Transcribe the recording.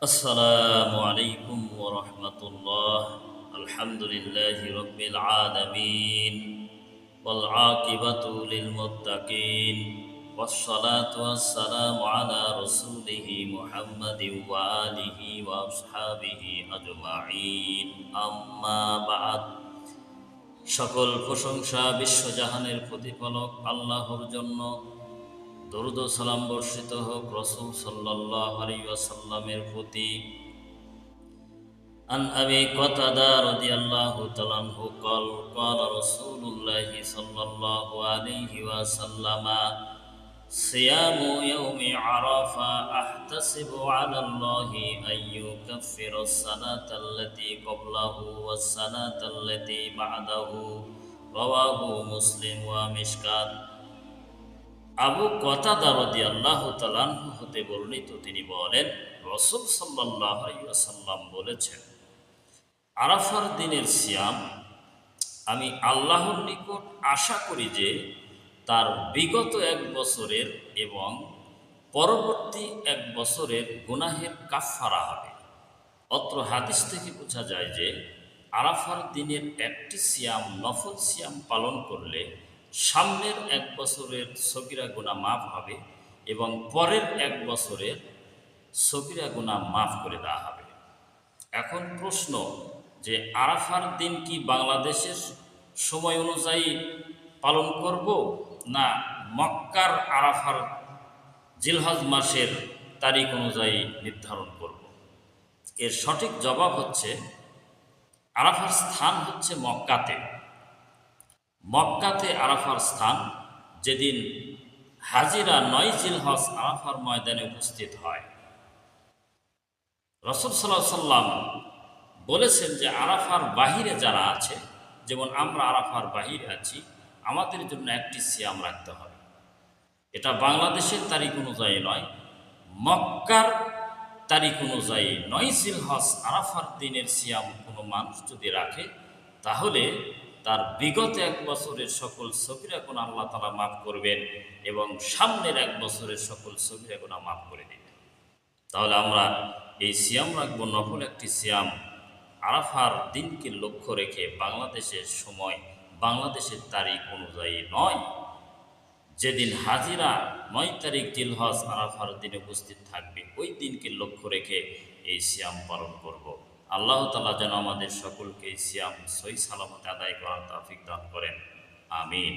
আসসালামু আলাইকুম ওয়া রাহমাতুল্লাহ। আলহামদুলিল্লাহি রাব্বিল আলামিন ওয়াল আকিবাতু লিল মুত্তাকিন ওয়াস সালাতু ওয়াস সালামু আলা রাসূলিহি মুহাম্মাদিন ওয়া আলিহি ওয়া আসহাবিহি আজমাইন। আম্মা বা'দ। সকল প্রশংসা বিশ্বজাহানের প্রতিপালক আল্লাহর জন্য। দরুদ ও সালাম বর্ষিত হোক রাসূল সাল্লাল্লাহু আলাইহি ওয়াসাল্লামের প্রতি। عن أبي قتادة رضي الله تعالى عنه قال قال رسول الله صلى الله عليه وسلم صيام يوم عرفة أحتسب على الله أن يكفر السنة التي قبله والسنة التي بعده رواه مسلم ومشكات। আবু কতাদা রাদিয়াল্লাহু তাআলা আনহু হতে বর্ণিত, তিনি বলেন রাসূল সাল্লাল্লাহু আলাইহি ওয়াসাল্লাম বলেছেন, আরাফার দিনের সিয়াম আমি আল্লাহর নিকট আশা করি যে তার বিগত এক বছরের এবং পরবর্তী এক বছরের গুনাহের কাফফারা হবে। অত্র হাদিস থেকে বোঝা যায় যে আরাফার দিনের একটি সিয়াম নফল সিয়াম পালন করলে সামনের এক বছরের সগীরা গুনাহ মাফ হবে এবং পরের এক বছরের সগীরা গুনাহ মাফ করে দেওয়া হবে। এখন প্রশ্ন যে আরাফার দিন কি বাংলাদেশের সময় অনুযায়ী পালন করব, না মক্কার আরাফার জিলহজ মাসের তারিখ অনুযায়ী নির্ধারণ করব? এর সঠিক জবাব হচ্ছে, আরাফার স্থান হচ্ছে মক্কাতে। মক্কাতে আরাফার স্থান। যেদিন হাজিরা ৯ জিলহজ আরাফার ময়দানে উপস্থিত হয়, রাসূল সাল্লাল্লাহু আলাইহি ওয়াসাল্লাম বলেছেন যে আরাফার বাহিরে যারা আছে, যেমন আমরা আরাফার বাহিরে আছি, আমাদের জন্য একটি সিয়াম রাখতে হবে। এটা বাংলাদেশের তারিখ অনুযায়ী নয়, মক্কার তারিখ অনুযায়ী ৯ জিলহজ আরাফার দিনের সিয়াম কোনো মানুষ যদি রাখে, তাহলে তার বিগত এক বছরের সকল সগীরা গুনাহ আল্লাহ তাআলা মাফ করবেন এবং সামনের এক বছরের সকল সগীরা গুনাহ মাফ করে দেবেন। তাহলে আমরা এই সিয়াম রাখবো, নফল একটি সিয়াম, আরাফার দিনকে লক্ষ্য রেখে, বাংলাদেশের সময় বাংলাদেশের তারিখ অনুযায়ী নয়। যেদিন হাজিরা ৯ তারিখ জিলহজ আরাফার দিনে উপস্থিত থাকবে, ওই দিনকে লক্ষ্য রেখে এই সিয়াম পালন করব। আল্লাহ তাআলা যেন আমাদের সকলকে এই সিয়াম সহি সালামতে আদায় করার তৌফিক দান করেন। আমিন।